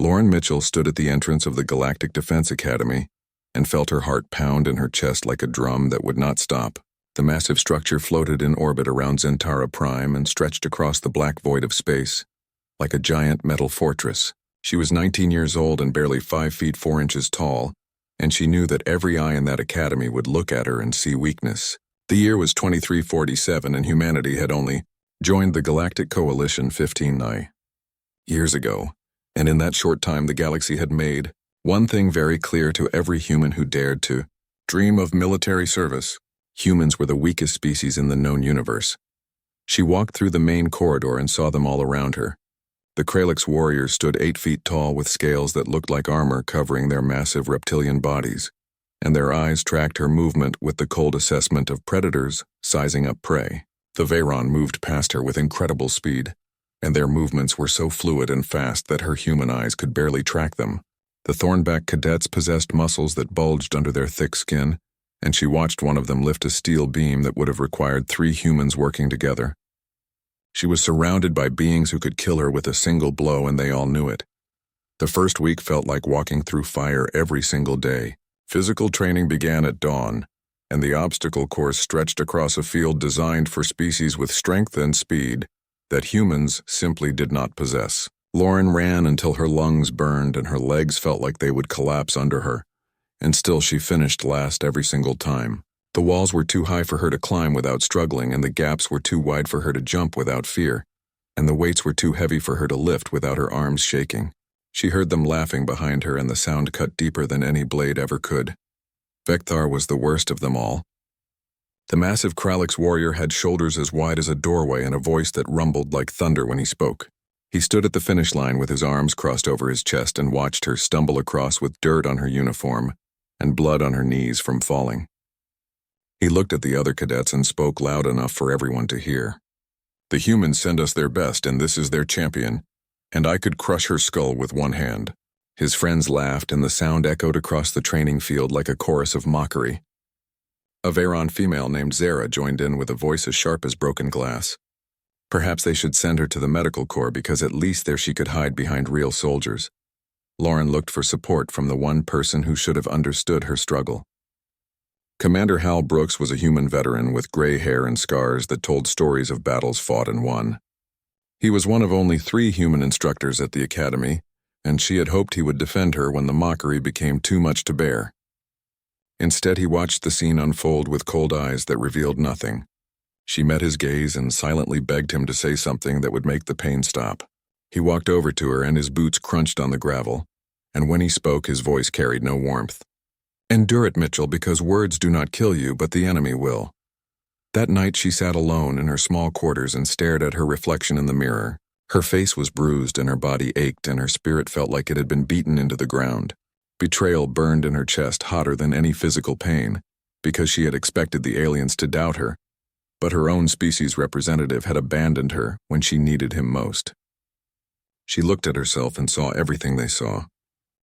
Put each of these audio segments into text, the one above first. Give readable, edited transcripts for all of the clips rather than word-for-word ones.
Lauren Mitchell stood at the entrance of the Galactic Defense Academy and felt her heart pound in her chest like a drum that would not stop. The massive structure floated in orbit around Zentara Prime and stretched across the black void of space, like a giant metal fortress. She was 19 years old and barely 5 feet 4 inches tall, and she knew that every eye in that academy would look at her and see weakness. The year was 2347 and humanity had only joined the Galactic Coalition 15 years ago, and in that short time the galaxy had made one thing very clear to every human who dared to dream of military service. Humans were the weakest species in the known universe. She walked through the main corridor and saw them all around her. The Kralix warriors stood 8 feet tall with scales that looked like armor covering their massive reptilian bodies, and their eyes tracked her movement with the cold assessment of predators sizing up prey. The Veyron moved past her with incredible speed, and their movements were so fluid and fast that her human eyes could barely track them. The Thornback cadets possessed muscles that bulged under their thick skin, and she watched one of them lift a steel beam that would have required 3 humans working together. She was surrounded by beings who could kill her with a single blow, and they all knew it. The first week felt like walking through fire every single day. Physical training began at dawn, and the obstacle course stretched across a field designed for species with strength and speed that humans simply did not possess. Lauren ran until her lungs burned and her legs felt like they would collapse under her, and still she finished last every single time. The walls were too high for her to climb without struggling, and the gaps were too wide for her to jump without fear, and the weights were too heavy for her to lift without her arms shaking. She heard them laughing behind her, and the sound cut deeper than any blade ever could. Vecthar was the worst of them all. The massive Kralix warrior had shoulders as wide as a doorway and a voice that rumbled like thunder when he spoke. He stood at the finish line with his arms crossed over his chest and watched her stumble across with dirt on her uniform and blood on her knees from falling. He looked at the other cadets and spoke loud enough for everyone to hear. "The humans send us their best, and this is their champion, and I could crush her skull with one hand." His friends laughed, and the sound echoed across the training field like a chorus of mockery. A Veyron female named Zara joined in with a voice as sharp as broken glass. Perhaps they should send her to the medical corps, because at least there she could hide behind real soldiers. Lauren looked for support from the one person who should have understood her struggle. Commander Hal Brooks was a human veteran with gray hair and scars that told stories of battles fought and won. He was one of only 3 human instructors at the academy, and she had hoped he would defend her when the mockery became too much to bear. Instead, he watched the scene unfold with cold eyes that revealed nothing. She met his gaze and silently begged him to say something that would make the pain stop. He walked over to her, and his boots crunched on the gravel, and when he spoke, his voice carried no warmth. "Endure it, Mitchell, because words do not kill you, but the enemy will." That night she sat alone in her small quarters and stared at her reflection in the mirror. Her face was bruised and her body ached, and her spirit felt like it had been beaten into the ground. Betrayal burned in her chest hotter than any physical pain, because she had expected the aliens to doubt her, but her own species representative had abandoned her when she needed him most. She looked at herself and saw everything they saw.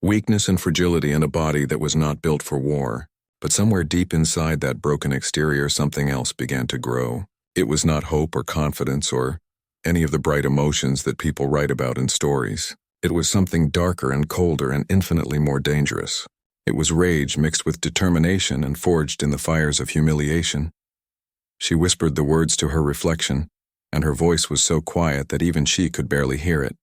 Weakness and fragility in a body that was not built for war. But somewhere deep inside that broken exterior, something else began to grow. It was not hope or confidence or any of the bright emotions that people write about in stories. It was something darker and colder and infinitely more dangerous. It was rage mixed with determination and forged in the fires of humiliation. She whispered the words to her reflection, and her voice was so quiet that even she could barely hear it.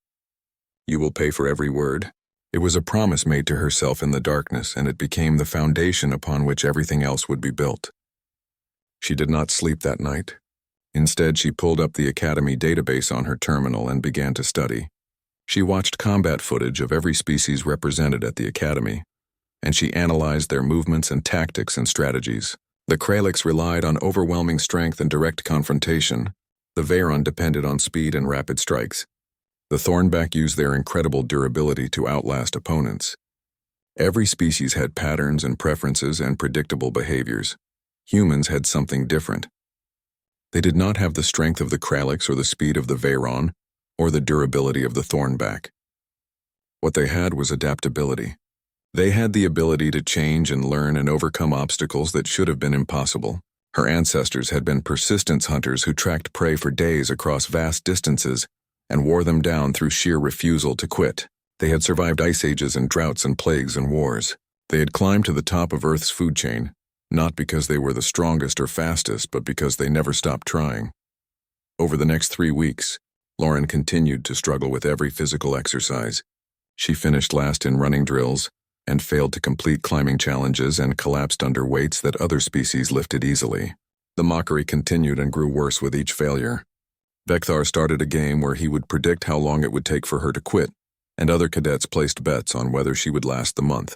"You will pay for every word." It was a promise made to herself in the darkness, and it became the foundation upon which everything else would be built. She did not sleep that night. Instead, she pulled up the Academy database on her terminal and began to study. She watched combat footage of every species represented at the Academy, and she analyzed their movements and tactics and strategies. The Kralix relied on overwhelming strength and direct confrontation. The Veyron depended on speed and rapid strikes. The Thornback used their incredible durability to outlast opponents. Every species had patterns and preferences and predictable behaviors. Humans had something different. They did not have the strength of the Kralix or the speed of the Veyron or the durability of the Thornback. What they had was adaptability. They had the ability to change and learn and overcome obstacles that should have been impossible. Her ancestors had been persistence hunters who tracked prey for days across vast distances and wore them down through sheer refusal to quit. They had survived ice ages and droughts and plagues and wars. They had climbed to the top of Earth's food chain, not because they were the strongest or fastest, but because they never stopped trying. Over the next 3 weeks, Lauren continued to struggle with every physical exercise. She finished last in running drills and failed to complete climbing challenges and collapsed under weights that other species lifted easily. The mockery continued and grew worse with each failure. Vekthar started a game where he would predict how long it would take for her to quit, and other cadets placed bets on whether she would last the month.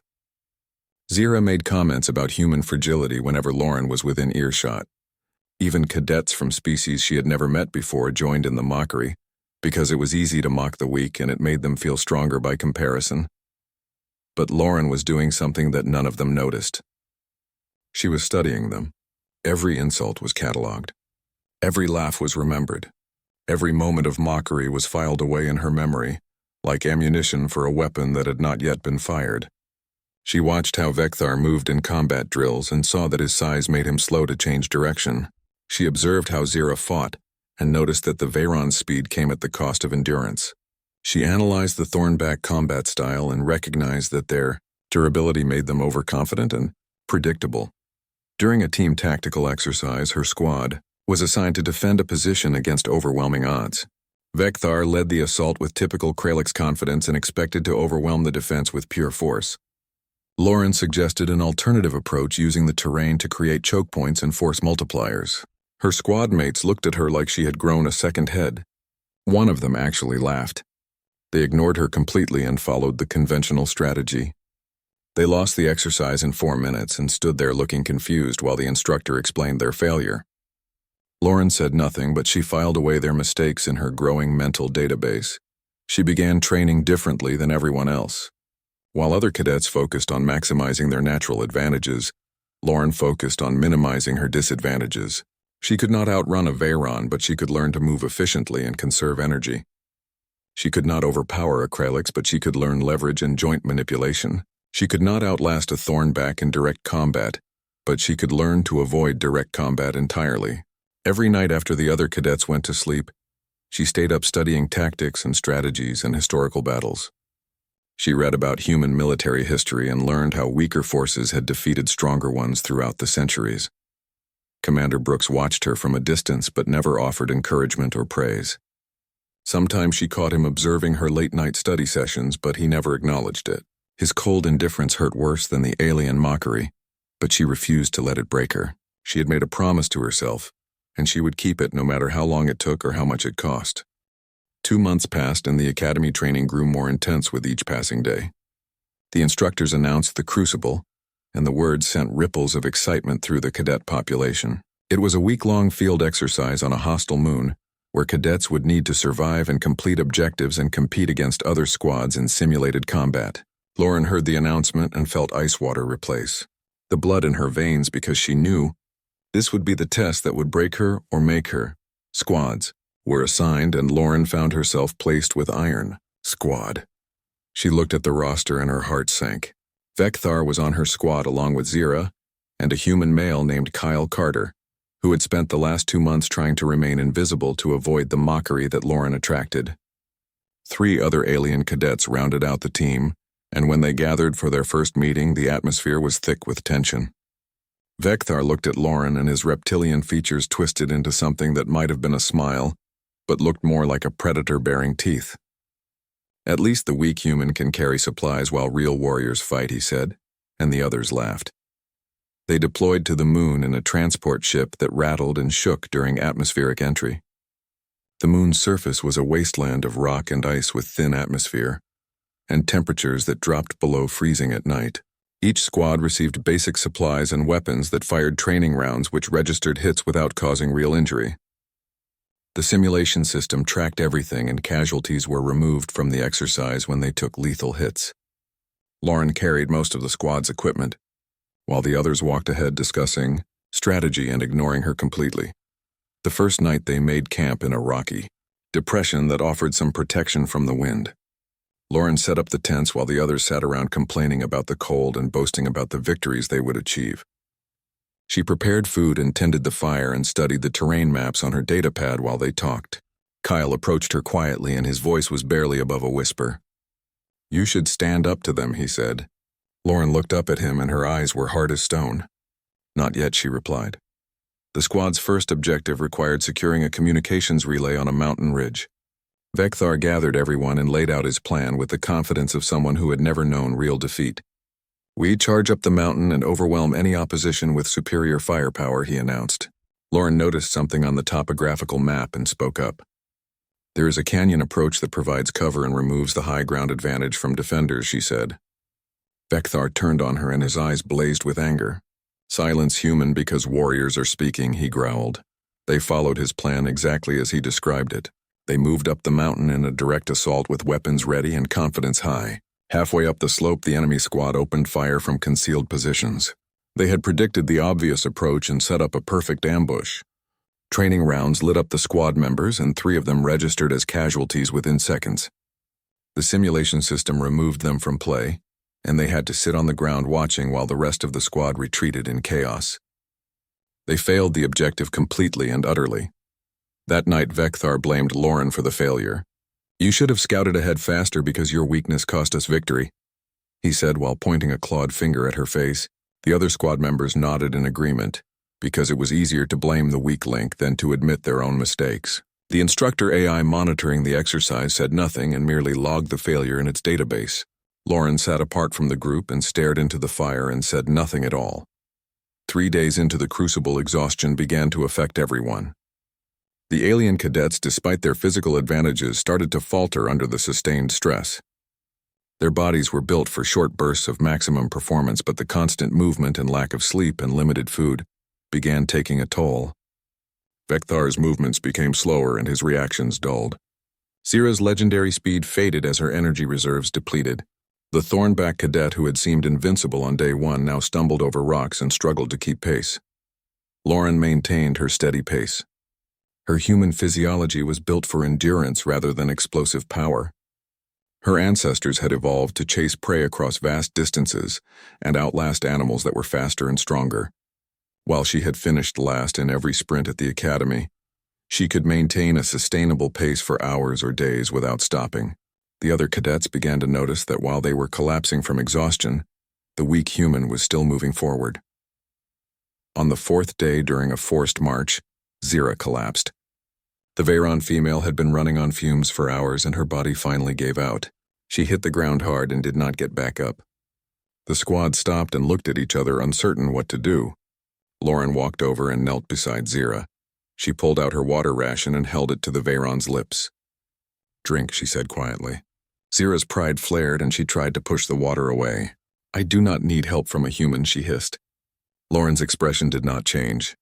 Zira made comments about human fragility whenever Lauren was within earshot. Even cadets from species she had never met before joined in the mockery, because it was easy to mock the weak and it made them feel stronger by comparison. But Lauren was doing something that none of them noticed. She was studying them. Every insult was catalogued. Every laugh was remembered. Every moment of mockery was filed away in her memory, like ammunition for a weapon that had not yet been fired. She watched how Vekthar moved in combat drills and saw that his size made him slow to change direction. She observed how Zira fought and noticed that the Veyron's speed came at the cost of endurance. She analyzed the Thornback combat style and recognized that their durability made them overconfident and predictable. During a team tactical exercise, her squad was assigned to defend a position against overwhelming odds. Vekthar led the assault with typical Kralix confidence and expected to overwhelm the defense with pure force. Lauren suggested an alternative approach using the terrain to create choke points and force multipliers. Her squad mates looked at her like she had grown a second head. One of them actually laughed. They ignored her completely and followed the conventional strategy. They lost the exercise in 4 minutes and stood there looking confused while the instructor explained their failure. Lauren said nothing, but she filed away their mistakes in her growing mental database. She began training differently than everyone else. While other cadets focused on maximizing their natural advantages, Lauren focused on minimizing her disadvantages. She could not outrun a Veyron, but she could learn to move efficiently and conserve energy. She could not overpower a Kralix, but she could learn leverage and joint manipulation. She could not outlast a Thornback in direct combat, but she could learn to avoid direct combat entirely. Every night after the other cadets went to sleep, she stayed up studying tactics and strategies and historical battles. She read about human military history and learned how weaker forces had defeated stronger ones throughout the centuries. Commander Brooks watched her from a distance but never offered encouragement or praise. Sometimes she caught him observing her late-night study sessions, but he never acknowledged it. His cold indifference hurt worse than the alien mockery, but she refused to let it break her. She had made a promise to herself, and she would keep it no matter how long it took or how much it cost. 2 months passed and the academy training grew more intense with each passing day. The instructors announced the Crucible, and the words sent ripples of excitement through the cadet population. It was a week-long field exercise on a hostile moon, where cadets would need to survive and complete objectives and compete against other squads in simulated combat. Lauren heard the announcement and felt ice water replace the blood in her veins because she knew this would be the test that would break her or make her. Squads were assigned, and Lauren found herself placed with Iron Squad. She looked at the roster and her heart sank. Vekthar was on her squad along with Zira and a human male named Kyle Carter, who had spent the last 2 months trying to remain invisible to avoid the mockery that Lauren attracted. 3 other alien cadets rounded out the team, and when they gathered for their first meeting, the atmosphere was thick with tension. Vekthar looked at Lauren and his reptilian features twisted into something that might have been a smile, but looked more like a predator bearing teeth. At least the weak human can carry supplies while real warriors fight, he said, and the others laughed. They deployed to the moon in a transport ship that rattled and shook during atmospheric entry. The moon's surface was a wasteland of rock and ice with thin atmosphere, and temperatures that dropped below freezing at night. Each squad received basic supplies and weapons that fired training rounds which registered hits without causing real injury. The simulation system tracked everything, and casualties were removed from the exercise when they took lethal hits. Lauren carried most of the squad's equipment, while the others walked ahead discussing strategy and ignoring her completely. The first night they made camp in a rocky depression that offered some protection from the wind. Lauren set up the tents while the others sat around complaining about the cold and boasting about the victories they would achieve. She prepared food and tended the fire and studied the terrain maps on her datapad while they talked. Kyle approached her quietly and his voice was barely above a whisper. "You should stand up to them," he said. Lauren looked up at him and her eyes were hard as stone. "Not yet," she replied. The squad's first objective required securing a communications relay on a mountain ridge. Vekthar gathered everyone and laid out his plan with the confidence of someone who had never known real defeat. "We charge up the mountain and overwhelm any opposition with superior firepower," he announced. Lauren noticed something on the topographical map and spoke up. "There is a canyon approach that provides cover and removes the high ground advantage from defenders," she said. Vekthar turned on her and his eyes blazed with anger. "Silence, human, because warriors are speaking," he growled. They followed his plan exactly as he described it. They moved up the mountain in a direct assault with weapons ready and confidence high. Halfway up the slope, the enemy squad opened fire from concealed positions. They had predicted the obvious approach and set up a perfect ambush. Training rounds lit up the squad members, and 3 of them registered as casualties within seconds. The simulation system removed them from play, and they had to sit on the ground watching while the rest of the squad retreated in chaos. They failed the objective completely and utterly. That night, Vekthar blamed Lauren for the failure. "You should have scouted ahead faster because your weakness cost us victory," he said while pointing a clawed finger at her face. The other squad members nodded in agreement, because it was easier to blame the weak link than to admit their own mistakes. The instructor AI monitoring the exercise said nothing and merely logged the failure in its database. Lauren sat apart from the group and stared into the fire and said nothing at all. 3 days into the crucible, exhaustion began to affect everyone. The alien cadets, despite their physical advantages, started to falter under the sustained stress. Their bodies were built for short bursts of maximum performance, but the constant movement and lack of sleep and limited food began taking a toll. Vekthar's movements became slower and his reactions dulled. Zira's legendary speed faded as her energy reserves depleted. The Thornback cadet who had seemed invincible on day 1 now stumbled over rocks and struggled to keep pace. Lauren maintained her steady pace. Her human physiology was built for endurance rather than explosive power. Her ancestors had evolved to chase prey across vast distances and outlast animals that were faster and stronger. While she had finished last in every sprint at the academy, she could maintain a sustainable pace for hours or days without stopping. The other cadets began to notice that while they were collapsing from exhaustion, the weak human was still moving forward. On the 4th day during a forced march, Zira collapsed. The Veyron female had been running on fumes for hours and her body finally gave out. She hit the ground hard and did not get back up. The squad stopped and looked at each other, uncertain what to do. Lauren walked over and knelt beside Zira. She pulled out her water ration and held it to the Veyron's lips. "Drink," she said quietly. Zira's pride flared and she tried to push the water away. "I do not need help from a human," she hissed. Lauren's expression did not change.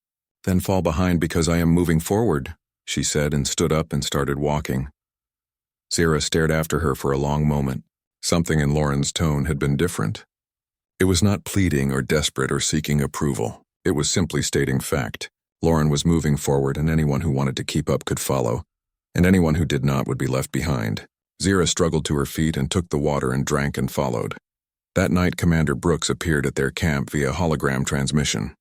"Then fall behind because I am moving forward," she said and stood up and started walking. Zira stared after her for a long moment. Something in Lauren's tone had been different. It was not pleading or desperate or seeking approval. It was simply stating fact. Lauren was moving forward and anyone who wanted to keep up could follow, and anyone who did not would be left behind. Zira struggled to her feet and took the water and drank and followed. That night, Commander Brooks appeared at their camp via hologram transmission.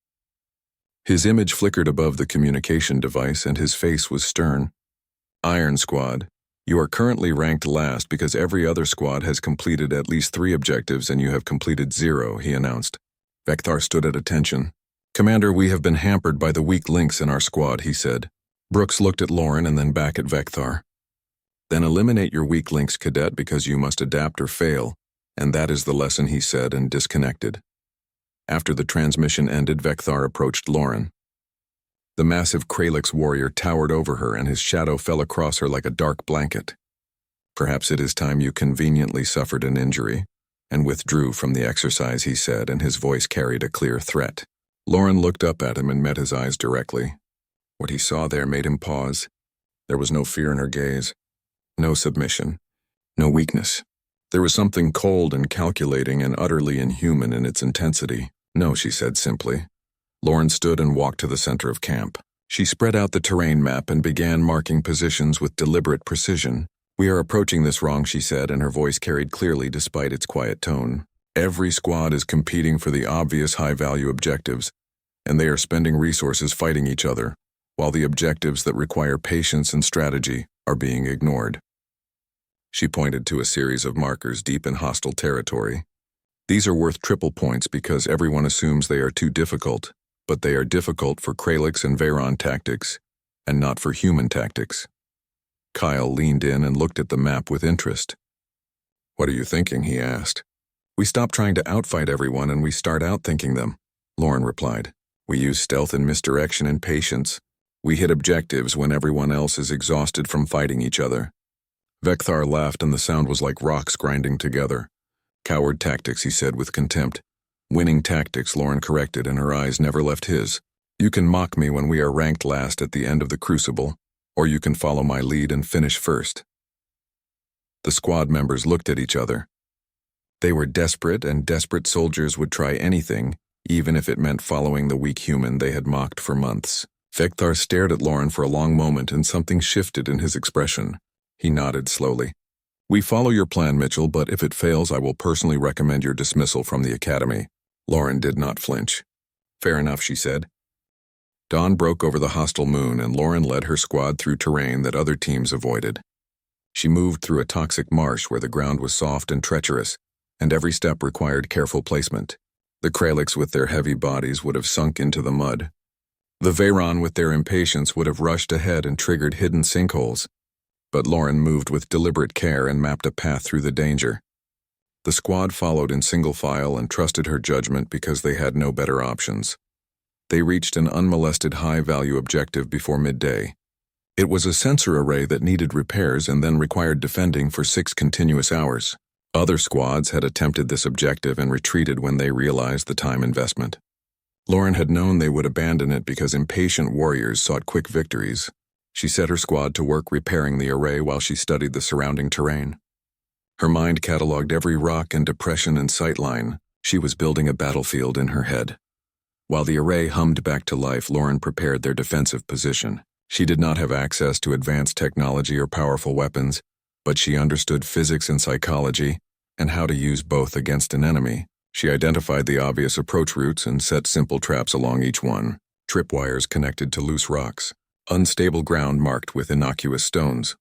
His image flickered above the communication device and his face was stern. "Iron Squad, you are currently ranked last because every other squad has completed at least 3 objectives and you have completed 0, he announced. Vekthar stood at attention. "Commander, we have been hampered by the weak links in our squad," he said. Brooks looked at Lauren and then back at Vekthar. "Then eliminate your weak links, cadet, because you must adapt or fail, and that is the lesson," he said and disconnected. After the transmission ended, Vekthar approached Lauren. The massive Kralix warrior towered over her and his shadow fell across her like a dark blanket. "Perhaps it is time you conveniently suffered an injury and withdrew from the exercise," he said, and his voice carried a clear threat. Lauren looked up at him and met his eyes directly. What he saw there made him pause. There was no fear in her gaze, no submission, no weakness. There was something cold and calculating and utterly inhuman in its intensity. "No," she said simply. Lauren stood and walked to the center of camp. She spread out the terrain map and began marking positions with deliberate precision. "We are approaching this wrong," she said, and her voice carried clearly despite its quiet tone. "Every squad is competing for the obvious high-value objectives, and they are spending resources fighting each other, while the objectives that require patience and strategy are being ignored. She pointed to a series of markers deep in hostile territory. These are worth triple points because everyone assumes they are too difficult, but they are difficult for Kralix and Veyron tactics, and not for human tactics. Kyle leaned in and looked at the map with interest. "What are you thinking?" he asked. "We stop trying to outfight everyone and we start outthinking them," Lauren replied. "We use stealth and misdirection and patience. We hit objectives when everyone else is exhausted from fighting each other." Vekthar laughed and the sound was like rocks grinding together. "Coward tactics," he said with contempt. "Winning tactics," Lauren corrected, and her eyes never left his. "You can mock me when we are ranked last at the end of the crucible, or you can follow my lead and finish first." The squad members looked at each other. They were desperate, and desperate soldiers would try anything, even if it meant following the weak human they had mocked for months. Vekthar stared at Lauren for a long moment and something shifted in his expression. He nodded slowly. "We follow your plan, Mitchell, but if it fails I will personally recommend your dismissal from the academy." Lauren did not flinch. "Fair enough," she said. Dawn broke over the hostile moon and Lauren led her squad through terrain that other teams avoided. She moved through a toxic marsh where the ground was soft and treacherous, and every step required careful placement. The Kralix with their heavy bodies would have sunk into the mud. The Veyron with their impatience would have rushed ahead and triggered hidden sinkholes. But Lauren moved with deliberate care and mapped a path through the danger. The squad followed in single file and trusted her judgment because they had no better options. They reached an unmolested high-value objective before midday. It was a sensor array that needed repairs and then required defending for 6 continuous hours. Other squads had attempted this objective and retreated when they realized the time investment. Lauren had known they would abandon it because impatient warriors sought quick victories. She set her squad to work repairing the array while she studied the surrounding terrain. Her mind cataloged every rock and depression and sightline. She was building a battlefield in her head. While the array hummed back to life, Lauren prepared their defensive position. She did not have access to advanced technology or powerful weapons, but she understood physics and psychology and how to use both against an enemy. She identified the obvious approach routes and set simple traps along each one. Tripwires connected to loose rocks, unstable ground marked with innocuous stones,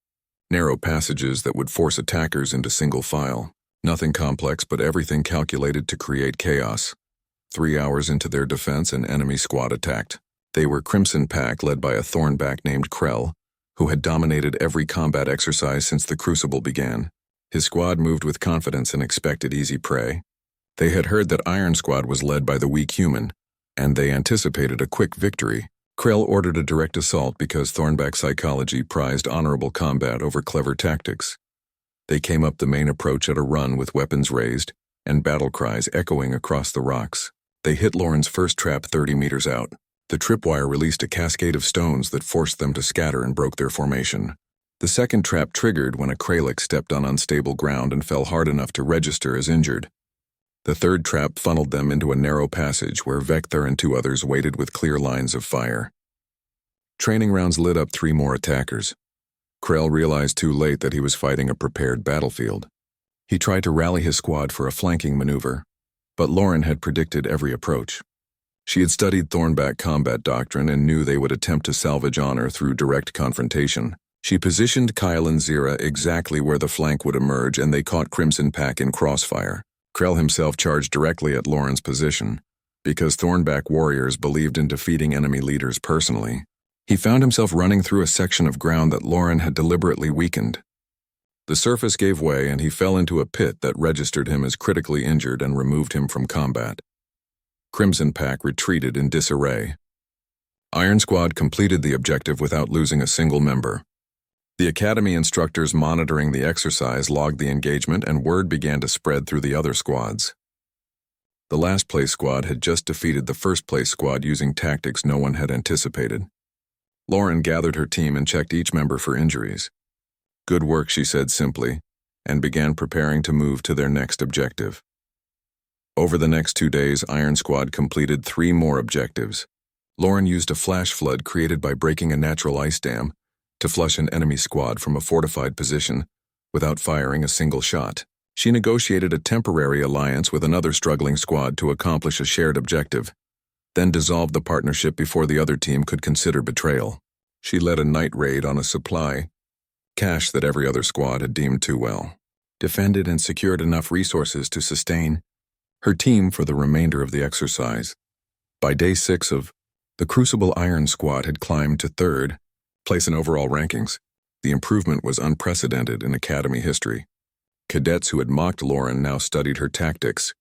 narrow passages that would force attackers into single file. Nothing complex, but everything calculated to create chaos. 3 hours into their defense, an enemy squad attacked. They were Crimson Pack led by a Thornback named Krell, who had dominated every combat exercise since the Crucible began. His squad moved with confidence and expected easy prey. They had heard that Iron Squad was led by the weak human, and they anticipated a quick victory. Krell ordered a direct assault because Thornback psychology prized honorable combat over clever tactics. They came up the main approach at a run with weapons raised and battle cries echoing across the rocks. They hit Lauren's first trap 30 meters out. The tripwire released a cascade of stones that forced them to scatter and broke their formation. The second trap triggered when a Kralix stepped on unstable ground and fell hard enough to register as injured. The third trap funneled them into a narrow passage where Vekthar and 2 others waited with clear lines of fire. Training rounds lit up 3 more attackers. Krell realized too late that he was fighting a prepared battlefield. He tried to rally his squad for a flanking maneuver, but Lauren had predicted every approach. She had studied Thornback combat doctrine and knew they would attempt to salvage honor through direct confrontation. She positioned Kyle and Zira exactly where the flank would emerge, and they caught Crimson Pack in crossfire. Krell himself charged directly at Lauren's position, because Thornback warriors believed in defeating enemy leaders personally. He found himself running through a section of ground that Lauren had deliberately weakened. The surface gave way and he fell into a pit that registered him as critically injured and removed him from combat. Crimson Pack retreated in disarray. Iron Squad completed the objective without losing a single member. The Academy instructors monitoring the exercise logged the engagement and word began to spread through the other squads. The last place squad had just defeated the first place squad using tactics no one had anticipated. Lauren gathered her team and checked each member for injuries. "Good work," she said simply, and began preparing to move to their next objective. Over the next 2 days, Iron Squad completed 3 more objectives. Lauren used a flash flood created by breaking a natural ice dam to flush an enemy squad from a fortified position without firing a single shot. She negotiated a temporary alliance with another struggling squad to accomplish a shared objective, then dissolved the partnership before the other team could consider betrayal. She led a night raid on a supply cash that every other squad had deemed too well, defended and secured enough resources to sustain her team for the remainder of the exercise. By day 6 of the Crucible Iron Squad had climbed to 3rd place in overall rankings. The improvement was unprecedented in Academy history. Cadets who had mocked Lauren now studied her tactics.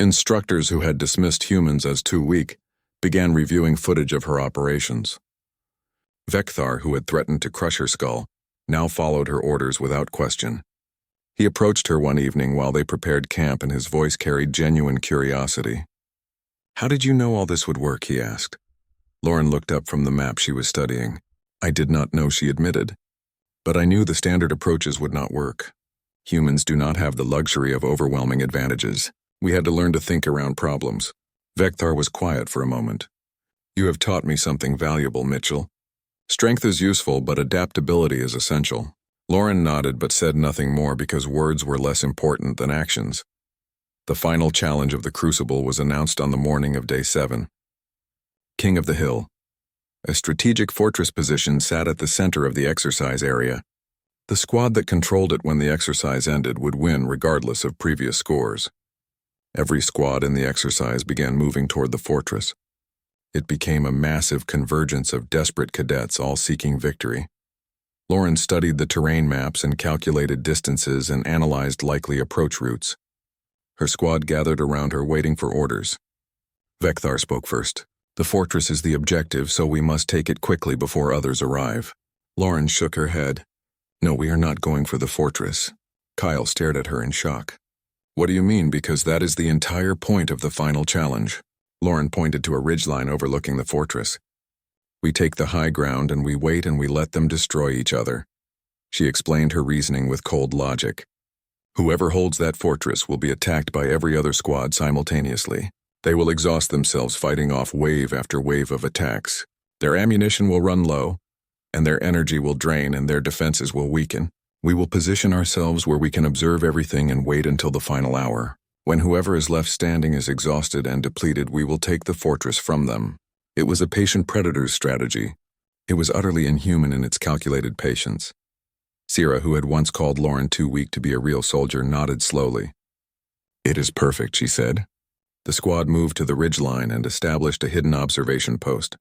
Instructors who had dismissed humans as too weak began reviewing footage of her operations. Vekthar, who had threatened to crush her skull, now followed her orders without question. He approached her one evening while they prepared camp, and his voice carried genuine curiosity. "How did you know all this would work?" he asked. Lauren looked up from the map she was studying. "I did not know," she admitted. "But I knew the standard approaches would not work. Humans do not have the luxury of overwhelming advantages. We had to learn to think around problems." Vekthar was quiet for a moment. "You have taught me something valuable, Mitchell. Strength is useful, but adaptability is essential." Lauren nodded but said nothing more because words were less important than actions. The final challenge of the Crucible was announced on the morning of Day 7. King of the Hill. A strategic fortress position sat at the center of the exercise area. The squad that controlled it when the exercise ended would win regardless of previous scores. Every squad in the exercise began moving toward the fortress. It became a massive convergence of desperate cadets all seeking victory. Lauren studied the terrain maps and calculated distances and analyzed likely approach routes. Her squad gathered around her waiting for orders. Vekthar spoke first. "The fortress is the objective, so we must take it quickly before others arrive." Lauren shook her head. "No, we are not going for the fortress." Kyle stared at her in shock. "What do you mean? Because that is the entire point of the final challenge." Lauren pointed to a ridgeline overlooking the fortress. "We take the high ground and we wait and we let them destroy each other." She explained her reasoning with cold logic. "Whoever holds that fortress will be attacked by every other squad simultaneously. They will exhaust themselves fighting off wave after wave of attacks. Their ammunition will run low, and their energy will drain and their defenses will weaken. We will position ourselves where we can observe everything and wait until the final hour. When whoever is left standing is exhausted and depleted, we will take the fortress from them." It was a patient predator's strategy. It was utterly inhuman in its calculated patience. Sierra, who had once called Lauren too weak to be a real soldier, nodded slowly. "It is perfect," she said. The squad moved to the ridgeline and established a hidden observation post.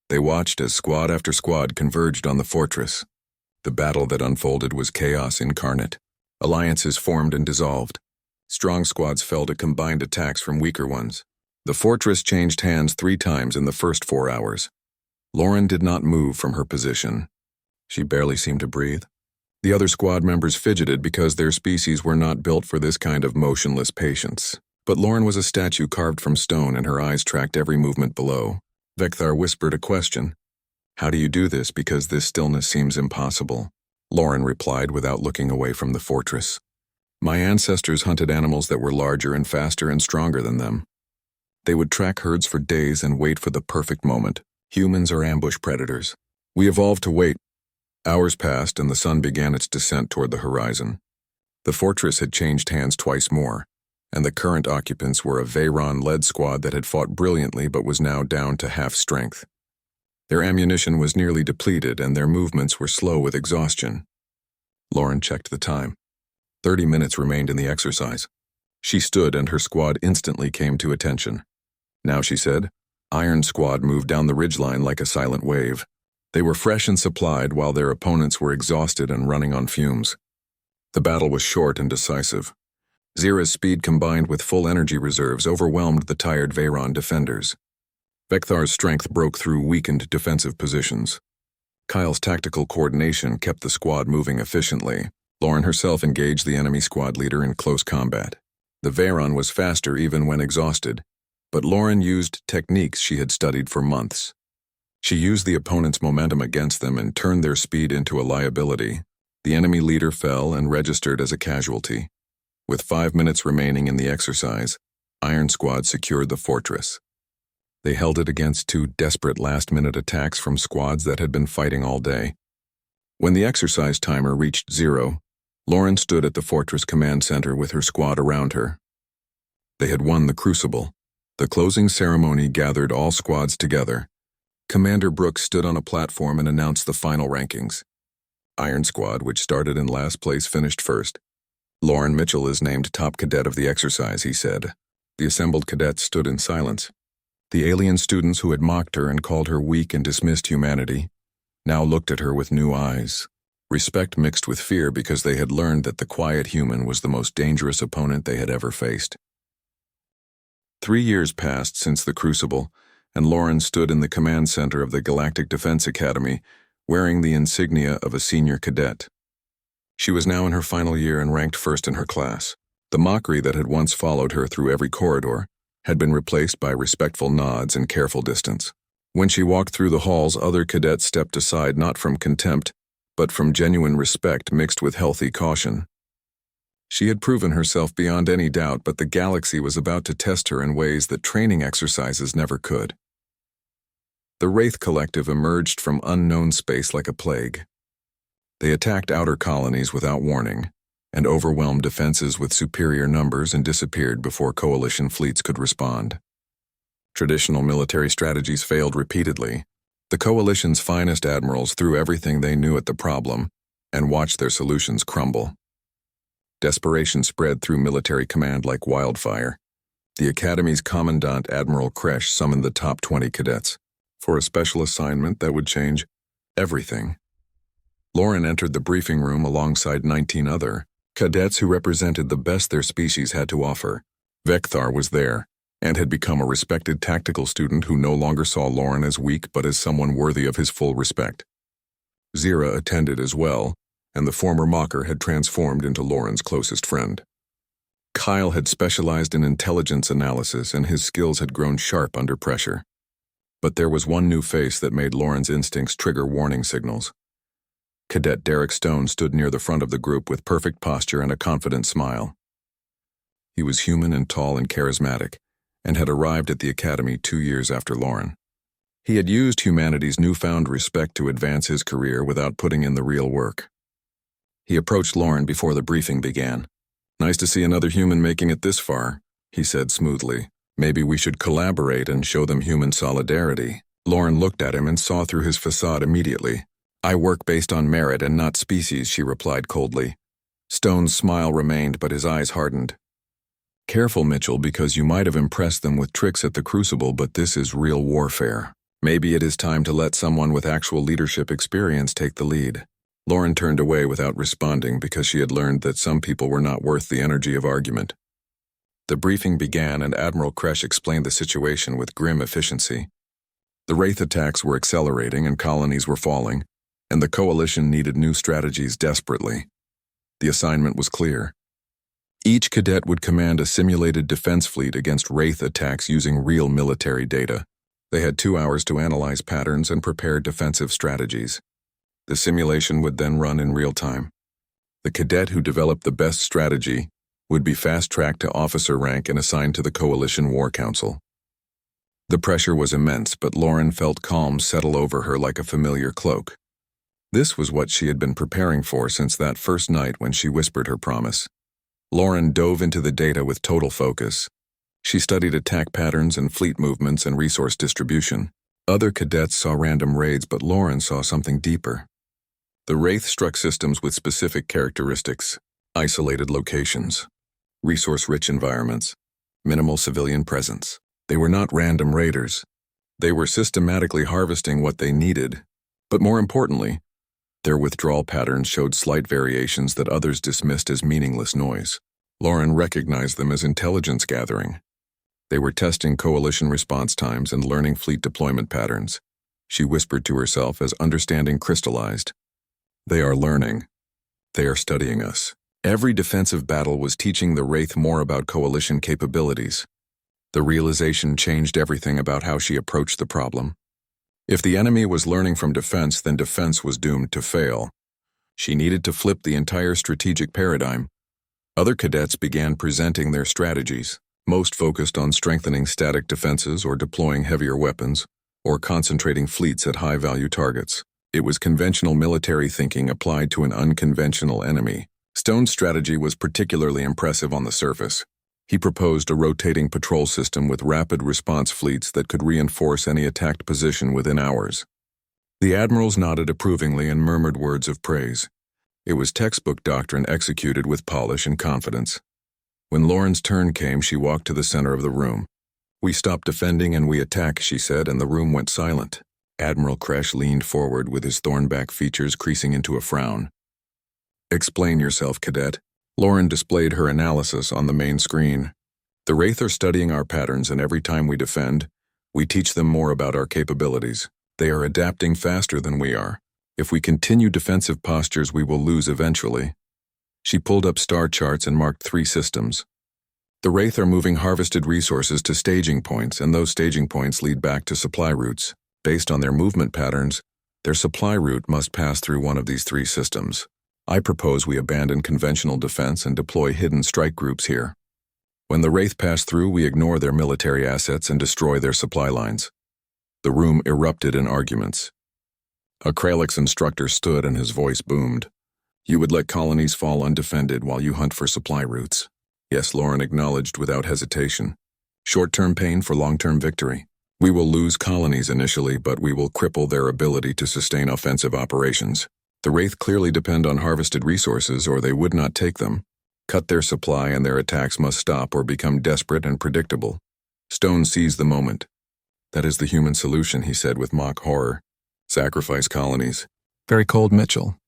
They watched as squad after squad converged on the fortress. The battle that unfolded was chaos incarnate. Alliances formed and dissolved. Strong squads fell to combined attacks from weaker ones. The fortress changed hands 3 times in the first 4 hours. Lauren did not move from her position. She barely seemed to breathe. The other squad members fidgeted because their species were not built for this kind of motionless patience. But Lauren was a statue carved from stone, and her eyes tracked every movement below. Vekthar whispered a question. "How do you do this? Because this stillness seems impossible." Lauren replied without looking away from the fortress. "My ancestors hunted animals that were larger and faster and stronger than them. They would track herds for days and wait for the perfect moment. Humans are ambush predators. We evolved to wait." Hours passed and the sun began its descent toward the horizon. The fortress had changed hands twice more, and the current occupants were a Veyron-led squad that had fought brilliantly but was now down to half strength. Their ammunition was nearly depleted and their movements were slow with exhaustion. Lauren checked the time. 30 minutes remained in the exercise. She stood and her squad instantly came to attention. "Now," she said. Iron Squad moved down the ridgeline like a silent wave. They were fresh and supplied while their opponents were exhausted and running on fumes. The battle was short and decisive. Zira's speed combined with full energy reserves overwhelmed the tired Veyron defenders. Vekthar's strength broke through weakened defensive positions. Kyle's tactical coordination kept the squad moving efficiently. Lauren herself engaged the enemy squad leader in close combat. The Veyron was faster even when exhausted, but Lauren used techniques she had studied for months. She used the opponent's momentum against them and turned their speed into a liability. The enemy leader fell and registered as a casualty. With 5 minutes remaining in the exercise, Iron Squad secured the fortress. They held it against 2 desperate last-minute attacks from squads that had been fighting all day. When the exercise timer reached 0, Lauren stood at the fortress command center with her squad around her. They had won the Crucible. The closing ceremony gathered all squads together. Commander Brooks stood on a platform and announced the final rankings. Iron Squad, which started in last place, finished first. Lauren Mitchell is named top cadet of the exercise, he said. The assembled cadets stood in silence. The alien students who had mocked her and called her weak and dismissed humanity now looked at her with new eyes. Respect mixed with fear because they had learned that the quiet human was the most dangerous opponent they had ever faced. 3 years passed since the Crucible, and Lauren stood in the command center of the Galactic Defense Academy, wearing the insignia of a senior cadet. She was now in her final year and ranked first in her class. The mockery that had once followed her through every corridor had been replaced by respectful nods and careful distance. When she walked through the halls, other cadets stepped aside not from contempt, but from genuine respect mixed with healthy caution. She had proven herself beyond any doubt, but the galaxy was about to test her in ways that training exercises never could. The Wraith Collective emerged from unknown space like a plague. They attacked outer colonies without warning, and overwhelmed defenses with superior numbers and disappeared before coalition fleets could respond. Traditional military strategies failed repeatedly. The coalition's finest admirals threw everything they knew at the problem and watched their solutions crumble. Desperation spread through military command like wildfire. The Academy's Commandant Admiral Kresh summoned the top 20 cadets for a special assignment that would change everything. Lauren entered the briefing room alongside 19 other cadets who represented the best their species had to offer. Vekthar was there, and had become a respected tactical student who no longer saw Lauren as weak but as someone worthy of his full respect. Zira attended as well, and the former mocker had transformed into Lauren's closest friend. Kyle had specialized in intelligence analysis, and his skills had grown sharp under pressure. But there was one new face that made Lauren's instincts trigger warning signals. Cadet Derek Stone stood near the front of the group with perfect posture and a confident smile. He was human and tall and charismatic, and had arrived at the Academy 2 years after Lauren. He had used humanity's newfound respect to advance his career without putting in the real work. He approached Lauren before the briefing began. "Nice to see another human making it this far," he said smoothly. "Maybe we should collaborate and show them human solidarity." Lauren looked at him and saw through his facade immediately. "I work based on merit and not species," she replied coldly. Stone's smile remained, but his eyes hardened. "Careful, Mitchell, because you might have impressed them with tricks at the Crucible, but this is real warfare. Maybe it is time to let someone with actual leadership experience take the lead." Lauren turned away without responding because she had learned that some people were not worth the energy of argument. The briefing began, and Admiral Kresh explained the situation with grim efficiency. The Wraith attacks were accelerating and colonies were falling, and the Coalition needed new strategies desperately. The assignment was clear. Each cadet would command a simulated defense fleet against Wraith attacks using real military data. They had 2 hours to analyze patterns and prepare defensive strategies. The simulation would then run in real time. The cadet who developed the best strategy would be fast-tracked to officer rank and assigned to the Coalition War Council. The pressure was immense, but Lauren felt calm settle over her like a familiar cloak. This was what she had been preparing for since that first night when she whispered her promise. Lauren dove into the data with total focus. She studied attack patterns and fleet movements and resource distribution. Other cadets saw random raids, but Lauren saw something deeper. The Wraith struck systems with specific characteristics: isolated locations, resource-rich environments, minimal civilian presence. They were not random raiders. They were systematically harvesting what they needed. But more importantly, their withdrawal patterns showed slight variations that others dismissed as meaningless noise. Lauren recognized them as intelligence gathering. They were testing coalition response times and learning fleet deployment patterns. She whispered to herself as understanding crystallized. "They are learning. They are studying us." Every defensive battle was teaching the Wraith more about coalition capabilities. The realization changed everything about how she approached the problem. If the enemy was learning from defense, then defense was doomed to fail. She needed to flip the entire strategic paradigm. Other cadets began presenting their strategies, most focused on strengthening static defenses or deploying heavier weapons, or concentrating fleets at high-value targets. It was conventional military thinking applied to an unconventional enemy. Stone's strategy was particularly impressive on the surface. He proposed a rotating patrol system with rapid response fleets that could reinforce any attacked position within hours. The admirals nodded approvingly and murmured words of praise. It was textbook doctrine executed with polish and confidence. When Lauren's turn came, she walked to the center of the room. "We stop defending and we attack," she said, and the room went silent. Admiral Kresh leaned forward with his thornback features creasing into a frown. "Explain yourself, cadet." Lauren displayed her analysis on the main screen. "The Wraith are studying our patterns, and every time we defend, we teach them more about our capabilities. They are adapting faster than we are. If we continue defensive postures, we will lose eventually." She pulled up star charts and marked 3 systems. The Wraith are moving harvested resources to staging points, and those staging points lead back to supply routes. Based on their movement patterns, their supply route must pass through one of these 3 systems. I propose we abandon conventional defense and deploy hidden strike groups here. When the Wraith pass through, we ignore their military assets and destroy their supply lines. The room erupted in arguments. A Kralix instructor stood and his voice boomed. "You would let colonies fall undefended while you hunt for supply routes." "Yes," Lauren acknowledged without hesitation. "Short-term pain for long-term victory. We will lose colonies initially, but we will cripple their ability to sustain offensive operations. The Wraith clearly depend on harvested resources, or they would not take them. Cut their supply and their attacks must stop or become desperate and predictable." Stone seized the moment. "That is the human solution," he said with mock horror. "Sacrifice colonies." "Very cold, Mitchell."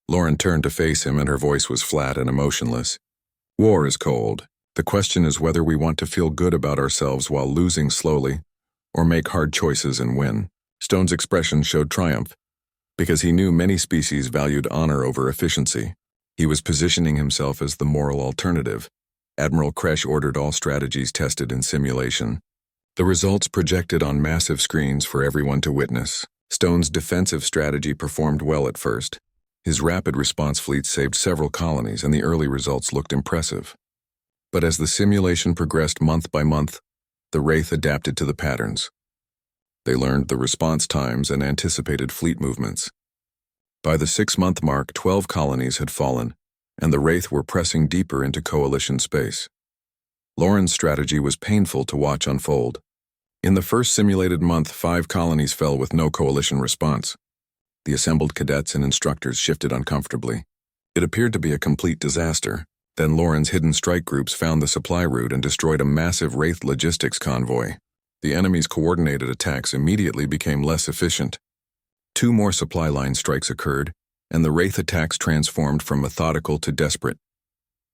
Lauren turned to face him and her voice was flat and emotionless. "War is cold. The question is whether we want to feel good about ourselves while losing slowly, or make hard choices and win." Stone's expression showed triumph, because he knew many species valued honor over efficiency. He was positioning himself as the moral alternative. Admiral Kresh ordered all strategies tested in simulation. The results projected on massive screens for everyone to witness. Stone's defensive strategy performed well at first. His rapid response fleet saved several colonies, and the early results looked impressive. But as the simulation progressed month by month, the Wraith adapted to the patterns. They learned the response times and anticipated fleet movements. By the 6-month mark, 12 colonies had fallen, and the Wraith were pressing deeper into coalition space. Lauren's strategy was painful to watch unfold. In the first simulated month, 5 colonies fell with no coalition response. The assembled cadets and instructors shifted uncomfortably. It appeared to be a complete disaster. Then Lauren's hidden strike groups found the supply route and destroyed a massive Wraith logistics convoy. The enemy's coordinated attacks immediately became less efficient. 2 more supply line strikes occurred, and the Wraith attacks transformed from methodical to desperate.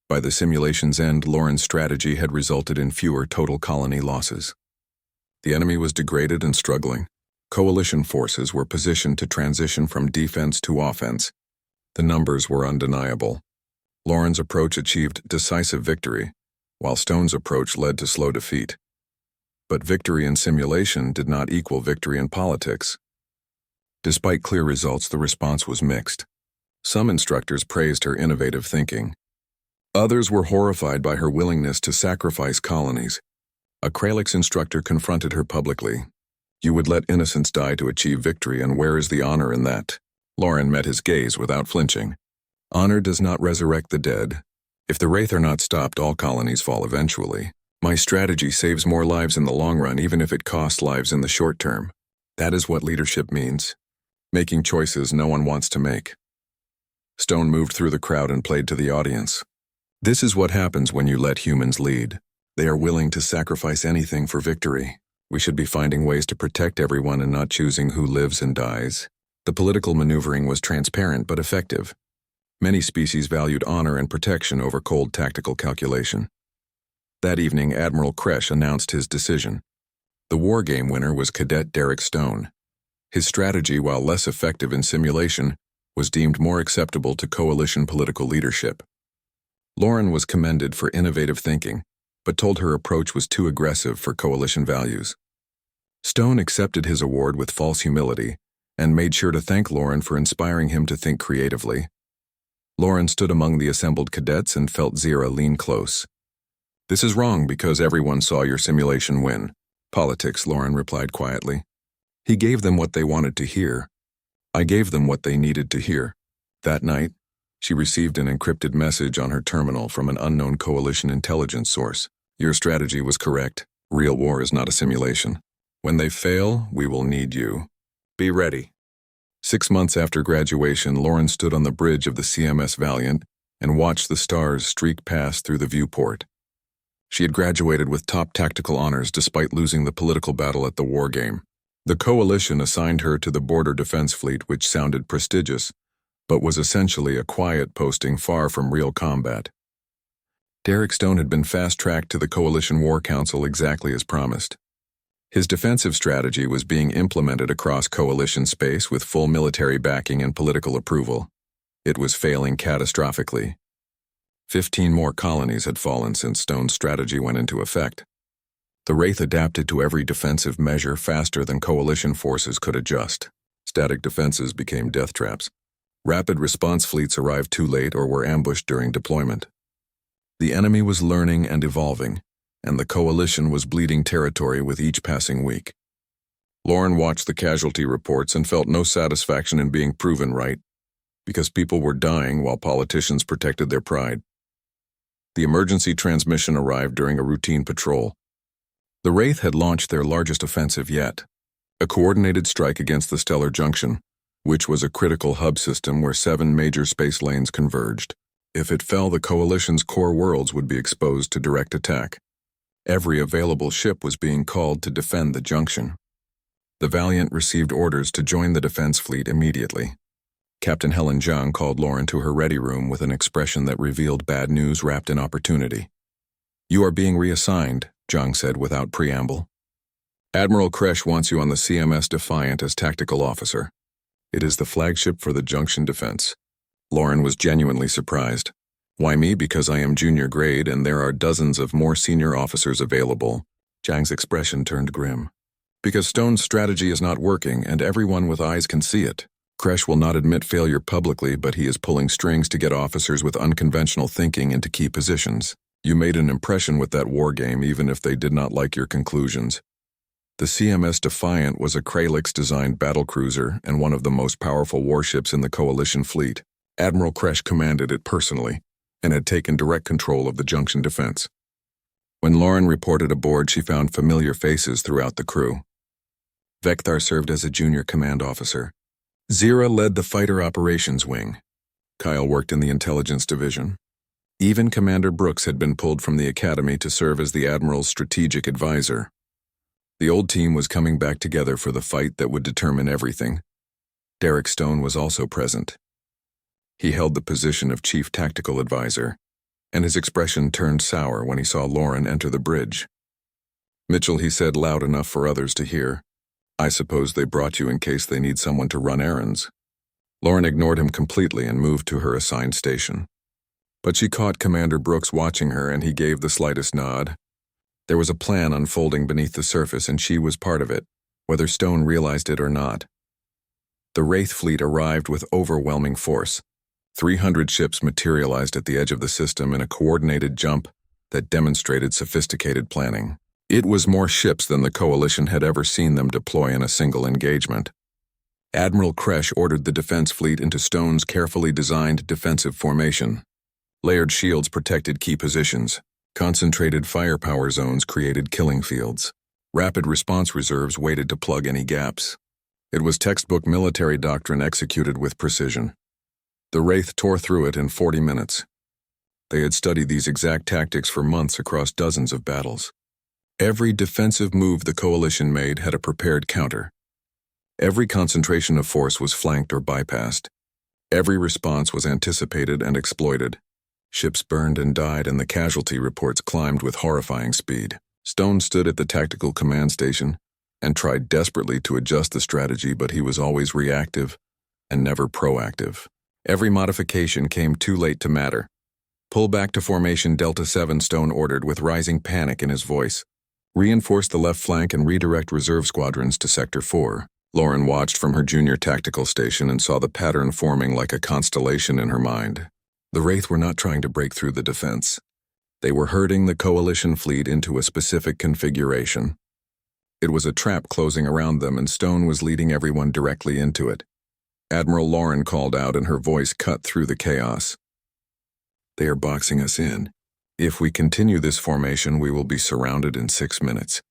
By the simulation's end, Lauren's strategy had resulted in fewer total colony losses. The enemy was degraded and struggling. Coalition forces were positioned to transition from defense to offense. The numbers were undeniable. Lauren's approach achieved decisive victory, while Stone's approach led to slow defeat. But victory in simulation did not equal victory in politics. Despite clear results, the response was mixed. Some instructors praised her innovative thinking. Others were horrified by her willingness to sacrifice colonies. A Kralix instructor confronted her publicly. "You would let innocents die to achieve victory, and where is the honor in that?" Lauren met his gaze without flinching. "Honor does not resurrect the dead. If the Wraith are not stopped, all colonies fall eventually. My strategy saves more lives in the long run, even if it costs lives in the short term. That is what leadership means. Making choices no one wants to make." Stone moved through the crowd and played to the audience. "This is what happens when you let humans lead. They are willing to sacrifice anything for victory. We should be finding ways to protect everyone and not choosing who lives and dies." The political maneuvering was transparent but effective. Many species valued honor and protection over cold tactical calculation. That evening, Admiral Kresh announced his decision. The war game winner was Cadet Derek Stone. His strategy, while less effective in simulation, was deemed more acceptable to coalition political leadership. Lauren was commended for innovative thinking, but told her approach was too aggressive for coalition values. Stone accepted his award with false humility and made sure to thank Lauren for inspiring him to think creatively. Lauren stood among the assembled cadets and felt Zira lean close. "This is wrong because everyone saw your simulation win." "Politics," Lauren replied quietly. He gave them what they wanted to hear. I gave them what they needed to hear. That night, she received an encrypted message on her terminal from an unknown coalition intelligence source. "Your strategy was correct. Real war is not a simulation. When they fail, we will need you. Be ready." 6 months after graduation, Lauren stood on the bridge of the CMS Valiant and watched the stars streak past through the viewport. She had graduated with top tactical honors despite losing the political battle at the war game. The Coalition assigned her to the Border Defense Fleet, which sounded prestigious, but was essentially a quiet posting far from real combat. Derek Stone had been fast-tracked to the Coalition War Council exactly as promised. His defensive strategy was being implemented across Coalition space with full military backing and political approval. It was failing catastrophically. 15 more colonies had fallen since Stone's strategy went into effect. The Wraith adapted to every defensive measure faster than Coalition forces could adjust. Static defenses became death traps. Rapid response fleets arrived too late or were ambushed during deployment. The enemy was learning and evolving, and the Coalition was bleeding territory with each passing week. Lauren watched the casualty reports and felt no satisfaction in being proven right, because people were dying while politicians protected their pride. The emergency transmission arrived during a routine patrol. The Wraith had launched their largest offensive yet, a coordinated strike against the Stellar Junction, which was a critical hub system where 7 major space lanes converged. If it fell, the Coalition's core worlds would be exposed to direct attack. Every available ship was being called to defend the junction. The Valiant received orders to join the defense fleet immediately. Captain Helen Zhang called Lauren to her ready room with an expression that revealed bad news wrapped in opportunity. "You are being reassigned," Zhang said without preamble. "Admiral Kresh wants you on the CMS Defiant as tactical officer. It is the flagship for the junction defense." Lauren was genuinely surprised. "Why me? Because I am junior grade and there are dozens of more senior officers available." Zhang's expression turned grim. "Because Stone's strategy is not working and everyone with eyes can see it. Kresh will not admit failure publicly, but he is pulling strings to get officers with unconventional thinking into key positions. You made an impression with that war game even if they did not like your conclusions." The CMS Defiant was a Kralix-designed battlecruiser and one of the most powerful warships in the Coalition fleet. Admiral Kresh commanded it personally and had taken direct control of the junction defense. When Lauren reported aboard, she found familiar faces throughout the crew. Vekthar served as a junior command officer. Zira led the fighter operations wing. Kyle worked in the intelligence division. Even Commander Brooks had been pulled from the academy to serve as the Admiral's strategic advisor. The old team was coming back together for the fight that would determine everything. Derek Stone was also present. He held the position of chief tactical advisor, and his expression turned sour when he saw Lauren enter the bridge. "Mitchell," he said loud enough for others to hear, "I suppose they brought you in case they need someone to run errands." Lauren ignored him completely and moved to her assigned station. But she caught Commander Brooks watching her and he gave the slightest nod. There was a plan unfolding beneath the surface and she was part of it, whether Stone realized it or not. The Wraith fleet arrived with overwhelming force. 300 ships materialized at the edge of the system in a coordinated jump that demonstrated sophisticated planning. It was more ships than the Coalition had ever seen them deploy in a single engagement. Admiral Kresh ordered the defense fleet into Stone's carefully designed defensive formation. Layered shields protected key positions. Concentrated firepower zones created killing fields. Rapid response reserves waited to plug any gaps. It was textbook military doctrine executed with precision. The Wraith tore through it in 40 minutes. They had studied these exact tactics for months across dozens of battles. Every defensive move the Coalition made had a prepared counter. Every concentration of force was flanked or bypassed. Every response was anticipated and exploited. Ships burned and died and the casualty reports climbed with horrifying speed. Stone stood at the tactical command station and tried desperately to adjust the strategy, but he was always reactive and never proactive. Every modification came too late to matter. "Pull back to formation Delta 7, Stone ordered with rising panic in his voice. Reinforce the left flank and redirect reserve squadrons to Sector 4. Lauren watched from her junior tactical station and saw the pattern forming like a constellation in her mind. The Wraith were not trying to break through the defense. They were herding the Coalition fleet into a specific configuration. It was a trap closing around them, and Stone was leading everyone directly into it. Admiral Lauren called out, and her voice cut through the chaos. "They are boxing us in. If we continue this formation, we will be surrounded in 6 minutes."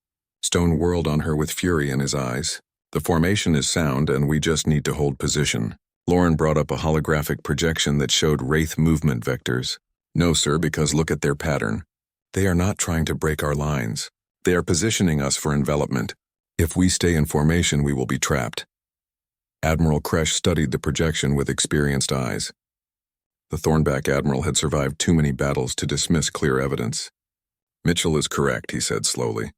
Stone whirled on her with fury in his eyes. The formation is sound and we just need to hold position. Lauren brought up a holographic projection that showed Wraith movement vectors. No, sir, because look at their pattern. They are not trying to break our lines. They are positioning us for envelopment. If we stay in formation, we will be trapped. Admiral Kresh studied the projection with experienced eyes. The Thornback Admiral had survived too many battles to dismiss clear evidence. Mitchell is correct, he said slowly.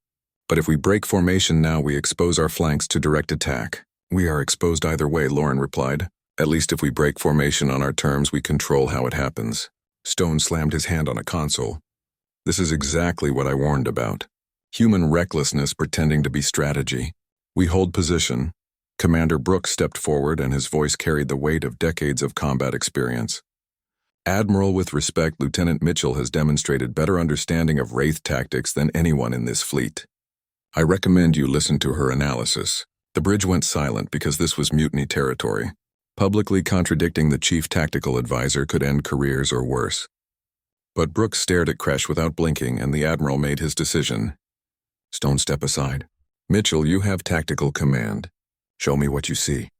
But if we break formation now, we expose our flanks to direct attack. We are exposed either way, Lauren replied. At least if we break formation on our terms, we control how it happens. Stone slammed his hand on a console. This is exactly what I warned about. Human recklessness pretending to be strategy. We hold position. Commander Brooks stepped forward and his voice carried the weight of decades of combat experience. Admiral, with respect, Lieutenant Mitchell has demonstrated better understanding of Wraith tactics than anyone in this fleet. I recommend you listen to her analysis. The bridge went silent because this was mutiny territory. Publicly contradicting the chief tactical advisor could end careers or worse. But Brooks stared at Kresh without blinking and the Admiral made his decision. Stone, step aside. Mitchell, you have tactical command. Show me what you see.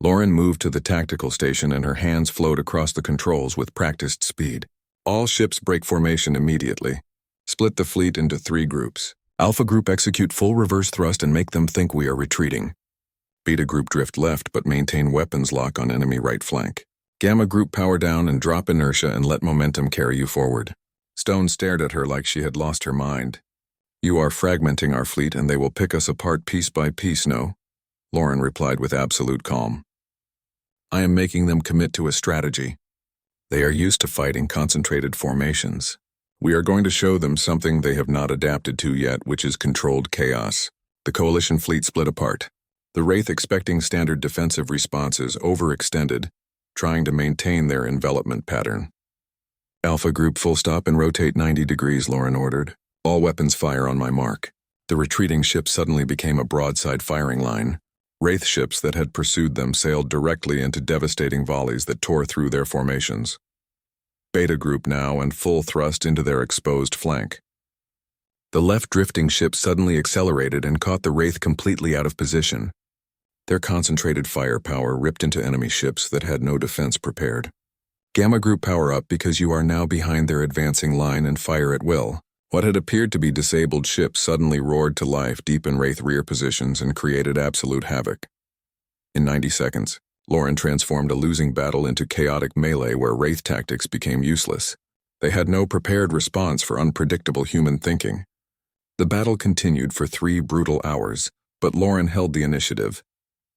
Lauren moved to the tactical station and her hands flowed across the controls with practiced speed. All ships break formation immediately. Split the fleet into 3 groups. Alpha Group execute full reverse thrust and make them think we are retreating. Beta Group drift left but maintain weapons lock on enemy right flank. Gamma Group power down and drop inertia and let momentum carry you forward. Stone stared at her like she had lost her mind. You are fragmenting our fleet and they will pick us apart piece by piece, no? Lauren replied with absolute calm. I am making them commit to a strategy. They are used to fighting concentrated formations. We are going to show them something they have not adapted to yet, which is controlled chaos. The coalition fleet split apart. The Wraith, expecting standard defensive responses, overextended, trying to maintain their envelopment pattern. Alpha Group full stop and rotate 90 degrees, Lauren ordered. All weapons fire on my mark. The retreating ship suddenly became a broadside firing line. Wraith ships that had pursued them sailed directly into devastating volleys that tore through their formations. Beta Group now and full thrust into their exposed flank. The left drifting ship suddenly accelerated and caught the Wraith completely out of position. Their concentrated firepower ripped into enemy ships that had no defense prepared. Gamma Group power up because you are now behind their advancing line and fire at will. What had appeared to be disabled ships suddenly roared to life deep in Wraith rear positions and created absolute havoc. In 90 seconds, Lauren transformed a losing battle into chaotic melee where Wraith tactics became useless. They had no prepared response for unpredictable human thinking. The battle continued for 3 brutal hours, but Lauren held the initiative.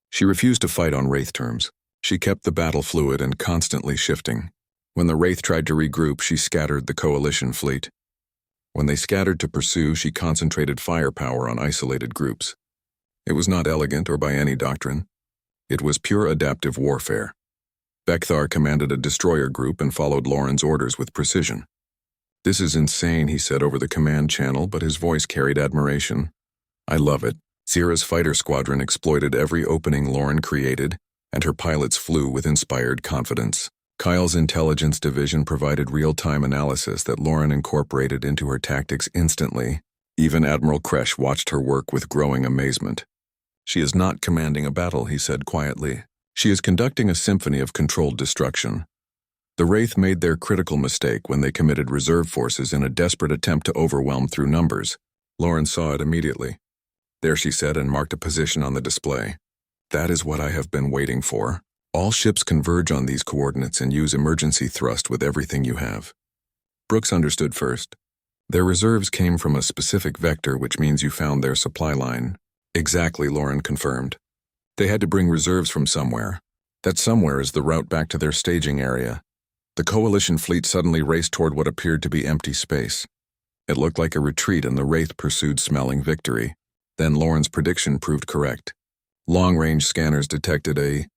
She refused to fight on Wraith terms. She kept the battle fluid and constantly shifting. When the Wraith tried to regroup, she scattered the coalition fleet. When they scattered to pursue, she concentrated firepower on isolated groups. It was not elegant or by any doctrine. It was pure adaptive warfare. Bekthar commanded a destroyer group and followed Lauren's orders with precision. This is insane, he said over the command channel, but his voice carried admiration. I love it. Sierra's fighter squadron exploited every opening Lauren created, and her pilots flew with inspired confidence. Kyle's intelligence division provided real-time analysis that Lauren incorporated into her tactics instantly. Even Admiral Kresh watched her work with growing amazement. She is not commanding a battle, he said quietly. She is conducting a symphony of controlled destruction. The Wraith made their critical mistake when they committed reserve forces in a desperate attempt to overwhelm through numbers. Lauren saw it immediately. There, she said, and marked a position on the display. That is what I have been waiting for. All ships converge on these coordinates and use emergency thrust with everything you have. Brooks understood first. Their reserves came from a specific vector, which means you found their supply line. Exactly, Lauren confirmed. They had to bring reserves from somewhere. That somewhere is the route back to their staging area. The coalition fleet suddenly raced toward what appeared to be empty space. It looked like a retreat and the Wraith pursued, smelling victory. Then Lauren's prediction proved correct. Long-range scanners detected a